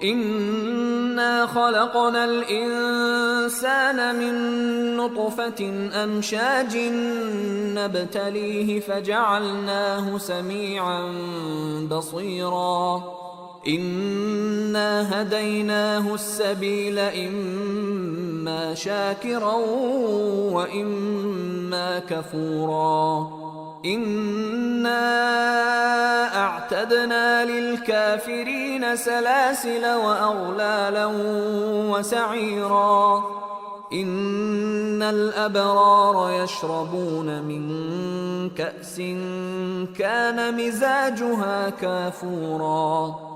إنا خلقنا الإنسان من نطفة أمشاج نبتليه فجعلناه سميعا بصيرا إنا هديناه السبيل إما شاكرا وإما كفورا إنا أعتدنا للكافرين سلاسل وأغلالا وسعيرا إن الأبرار يشربون من كأس كان مزاجها كافورا